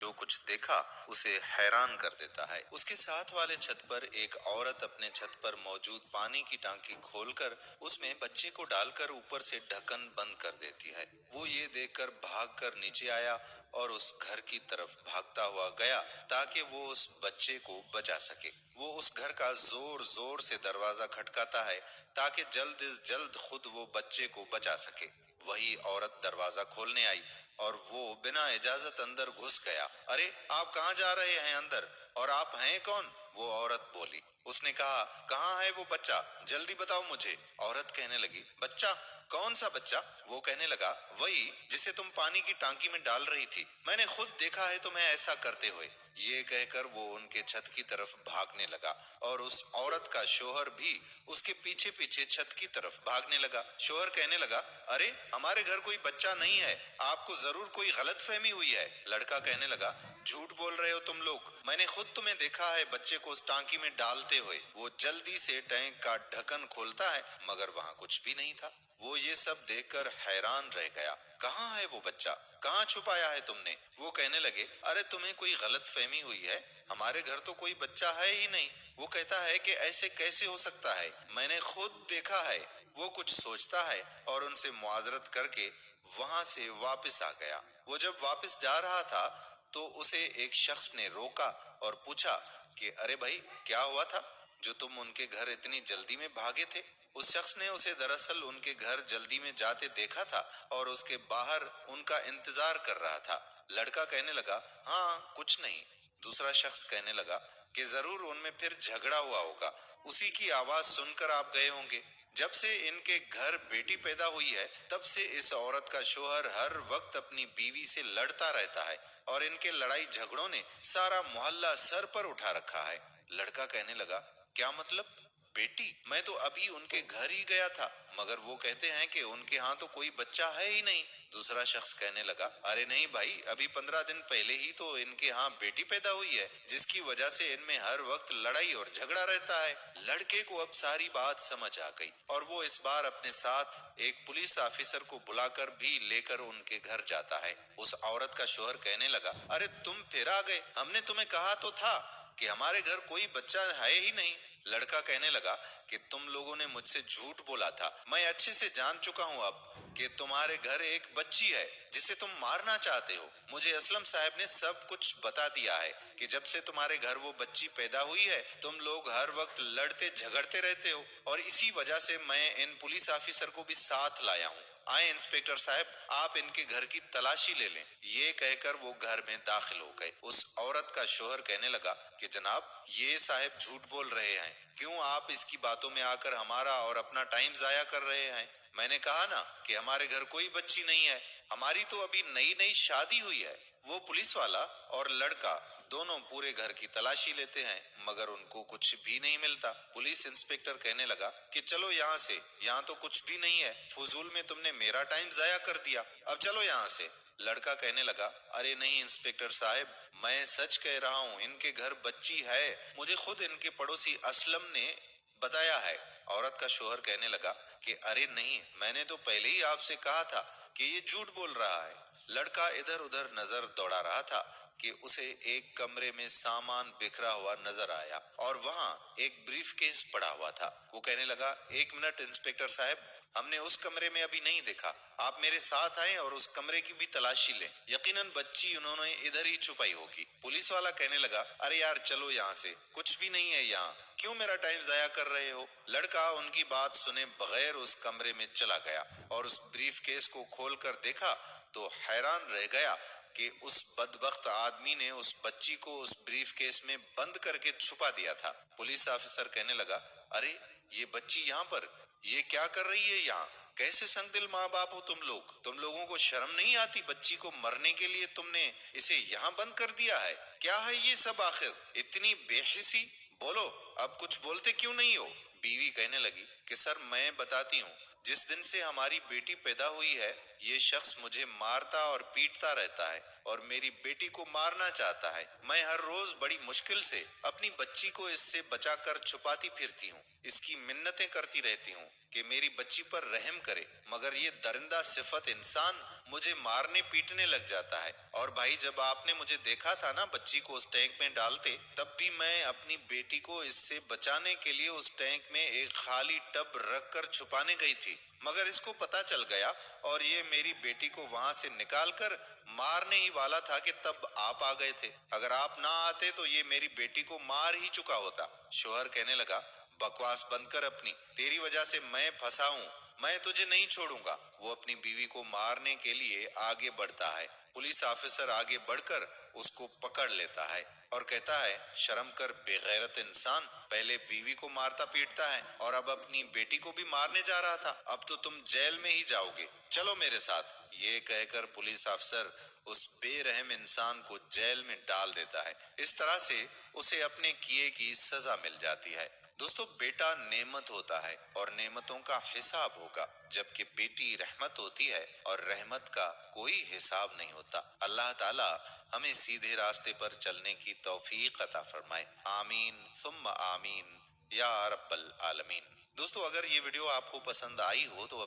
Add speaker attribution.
Speaker 1: جو کچھ دیکھا اسے حیران کر دیتا ہے۔ اس کے ساتھ والے چھت پر ایک عورت اپنے چھت پر موجود پانی کی ٹانکی کھول کر اس میں بچے کو ڈال کر اوپر سے ڈھکن بند کر دیتی ہے۔ وہ یہ دیکھ کر بھاگ کر نیچے آیا اور اس گھر کی طرف بھاگتا ہوا گیا تاکہ وہ اس بچے کو بچا سکے۔ وہ اس گھر کا زور زور سے دروازہ کھٹکاتا ہے تاکہ جلد از جلد خود وہ بچے کو بچا سکے۔ وہی عورت دروازہ کھولنے آئی اور وہ بنا اجازت اندر گھس گیا۔ ارے آپ کہاں جا رہے ہیں اندر، اور آپ ہیں کون؟ وہ عورت بولی۔ اس نے کہا کہاں ہے وہ بچہ، جلدی بتاؤ مجھے۔ عورت کہنے لگی بچہ؟ کون سا بچہ؟ وہ کہنے لگا وہی جسے تم پانی کی ٹانکی میں ڈال رہی تھی، میں نے خود دیکھا ہے تمہیں ایسا کرتے ہوئے۔ یہ کہہ کر وہ ان کے چھت کی طرف بھاگنے لگا اور اس عورت کا شوہر بھی اس کے پیچھے پیچھے چھت کی طرف بھاگنے لگا۔ شوہر کہنے لگا ارے ہمارے گھر کوئی بچہ نہیں ہے، آپ کو ضرور کوئی غلط فہمی ہوئی ہے۔ لڑکا کہنے لگا جھوٹ بول رہے ہو تم لوگ، میں نے خود تمہیں دیکھا ہے بچے کو اس ٹانکی میں ڈالتے ہوئے۔ وہ جلدی سے ٹینک کا ڈھکن کھولتا ہے مگر وہاں کچھ بھی نہیں تھا۔ وہ یہ سب دیکھ کر حیران رہ گیا، کہاں ہے وہ بچہ، کہاں چھپایا ہے تم نے؟ وہ کہنے لگے ارے تمہیں کوئی غلط فہمی ہوئی ہے، ہمارے گھر تو کوئی بچہ ہے ہی نہیں۔ وہ کہتا ہے کہ ایسے کیسے ہو سکتا ہے، میں نے خود دیکھا ہے۔ وہ کچھ سوچتا ہے اور ان سے معذرت کر کے وہاں سے واپس آ گیا۔ وہ جب واپس جا رہا تھا تو اسے ایک شخص نے روکا اور پوچھا کہ ارے بھائی کیا ہوا تھا جو تم ان کے گھر اتنی جلدی میں بھاگے تھے؟ اس شخص نے اسے دراصل ان کے گھر جلدی میں جاتے دیکھا تھا اور اس کے باہر ان کا انتظار کر رہا تھا۔ لڑکا کہنے لگا ہاں کچھ نہیں۔ دوسرا شخص کہنے لگا کہ ضرور ان میں پھر جھگڑا ہوا ہوگا، اسی کی آواز سن کر آپ گئے ہوں گے۔ جب سے ان کے گھر بیٹی پیدا ہوئی ہے تب سے اس عورت کا شوہر ہر وقت اپنی بیوی سے لڑتا رہتا ہے اور ان کے لڑائی جھگڑوں نے سارا محلہ سر پر اٹھا رکھا ہے۔ لڑکا کہنے لگا کیا مطلب؟ بیٹی؟ میں تو ابھی ان کے گھر ہی گیا تھا مگر وہ کہتے ہیں کہ ان کے ہاں تو کوئی بچہ ہے ہی نہیں۔ دوسرا شخص کہنے لگا ارے نہیں بھائی، ابھی 15 دن پہلے ہی تو ان کے ہاں بیٹی پیدا ہوئی ہے جس کی وجہ سے ان میں ہر وقت لڑائی اور جھگڑا رہتا ہے۔ لڑکے کو اب ساری بات سمجھ آ گئی اور وہ اس بار اپنے ساتھ ایک پولیس آفیسر کو بلا کر بھی لے کر ان کے گھر جاتا ہے۔ اس عورت کا شوہر کہنے لگا ارے تم پھر آ گئے، ہم نے تمہیں کہا تو تھا کہ ہمارے گھر کوئی بچہ ہے ہی نہیں۔ لڑکا کہنے لگا کہ تم لوگوں نے مجھ سے جھوٹ بولا تھا، میں اچھے سے جان چکا ہوں اب کہ تمہارے گھر ایک بچی ہے جسے تم مارنا چاہتے ہو۔ مجھے اسلم صاحب نے سب کچھ بتا دیا ہے کہ جب سے تمہارے گھر وہ بچی پیدا ہوئی ہے تم لوگ ہر وقت لڑتے جھگڑتے رہتے ہو اور اسی وجہ سے میں ان پولیس آفیسر کو بھی ساتھ لایا ہوں۔ آئیں انسپکٹر صاحب آپ ان کے گھر کی تلاشی لے لیں۔ یہ کہہ کر وہ گھر میں داخل ہو گئے۔ اس عورت کا شوہر کہنے لگا کہ جناب یہ صاحب جھوٹ بول رہے ہیں، کیوں آپ اس کی باتوں میں آ کر ہمارا اور اپنا ٹائم ضائع کر رہے ہیں؟ میں نے کہا نا کہ ہمارے گھر کوئی بچی نہیں ہے، ہماری تو ابھی نئی نئی شادی ہوئی ہے۔ وہ پولیس والا اور لڑکا دونوں پورے گھر کی تلاشی لیتے ہیں مگر ان کو کچھ بھی نہیں ملتا۔ پولیس انسپکٹر کہنے لگا کہ چلو یہاں سے، یہاں تو کچھ بھی نہیں ہے، فضول میں تم نے میرا ٹائم ضائع کر دیا، اب چلو یہاں سے۔ لڑکا کہنے لگا ارے نہیں انسپکٹر صاحب، میں سچ کہہ رہا ہوں، ان کے گھر بچی ہے، مجھے خود ان کے پڑوسی اسلم نے بتایا ہے۔ عورت کا شوہر کہنے لگا کہ ارے نہیں، میں نے تو پہلے ہی آپ سے کہا تھا کہ یہ جھوٹ بول رہا ہے۔ لڑکا ادھر ادھر نظر دوڑا رہا تھا کہ اسے ایک کمرے میں سامان بکھرا ہوا نظر آیا اور وہاں ایک بریف کیس پڑا ہوا تھا۔ وہ کہنے لگا ایک منٹ انسپکٹر صاحب، ہم نے اس کمرے میں ابھی نہیں دیکھا، آپ میرے ساتھ آئیں اور اس کمرے کی بھی تلاشی لیں، یقیناً بچی انہوں نے ادھر ہی چھپائی ہوگی۔ پولیس والا کہنے لگا ارے یار چلو یہاں سے، کچھ بھی نہیں ہے یہاں، کیوں میرا ٹائم ضائع کر رہے ہو؟ لڑکا ان کی بات سنے بغیر اس کمرے میں چلا گیا اور اس بریف کیس کو کھول کر دیکھا تو حیران رہ گیا کہ اس بدبخت آدمی نے اس بچی کو اس بریف کیس میں بند کر کے چھپا دیا تھا۔ پولیس آفیسر کہنے لگا ارے یہ بچی یہاں پر، یہ کیا کر رہی ہے یہاں؟ کیسے سنگ دل ماں باپ ہو تم لوگوں کو شرم نہیں آتی؟ بچی کو مرنے کے لیے تم نے اسے یہاں بند کر دیا ہے، کیا ہے یہ سب آخر؟ اتنی بے حسی، بولو اب کچھ بولتے کیوں نہیں ہو؟ بیوی کہنے لگی کہ سر میں بتاتی ہوں، جس دن سے ہماری بیٹی پیدا ہوئی ہے یہ شخص مجھے مارتا اور پیٹتا رہتا ہے اور میری بیٹی کو مارنا چاہتا ہے۔ میں ہر روز بڑی مشکل سے اپنی بچی کو اس سے بچا کر چھپاتی پھرتی ہوں، اس کی منتیں کرتی رہتی ہوں کہ میری بچی پر رحم کرے، مگر یہ درندہ صفت انسان مجھے مارنے پیٹنے لگ جاتا ہے۔ اور بھائی، جب آپ نے مجھے دیکھا تھا نا بچی کو اس ٹینک میں ڈالتے، تب بھی میں اپنی بیٹی کو اس سے بچانے کے لیے اس ٹینک میں ایک خالی ٹب رکھ کر چھپانے گئی تھی، مگر اس کو پتا چل گیا اور یہ میری بیٹی کو وہاں سے نکال کر مارنے ہی والا تھا کہ تب آپ آ گئے تھے۔ اگر آپ نہ آتے تو یہ میری بیٹی کو مار ہی چکا ہوتا۔ شوہر کہنے لگا، بکواس بند کر اپنی، تیری وجہ سے میں پھنسا ہوں، میں تجھے نہیں چھوڑوں گا۔ وہ اپنی بیوی کو مارنے کے لیے آگے بڑھتا ہے۔ پولیس آفیسر آگے بڑھ کر اس کو پکڑ لیتا ہے اور کہتا ہے، شرم کر بے غیرت انسان، پہلے بیوی کو مارتا پیٹتا ہے اور اب اپنی بیٹی کو بھی مارنے جا رہا تھا، اب تو تم جیل میں ہی جاؤ گے، چلو میرے ساتھ۔ یہ کہہ کر پولیس افسر اس بے رحم انسان کو جیل میں ڈال دیتا ہے۔ اس طرح سے اسے اپنے کیے کی سزا مل جاتی ہے۔ دوستو، بیٹا نعمت ہوتا ہے اور نعمتوں کا حساب ہوگا، جبکہ بیٹی رحمت ہوتی ہے اور رحمت کا کوئی حساب نہیں ہوتا۔ اللہ تعالی ہمیں سیدھے راستے پر چلنے کی توفیق عطا فرمائے، آمین ثم آمین یا رب العالمین۔ دوستو، اگر یہ ویڈیو آپ کو پسند آئی ہو تو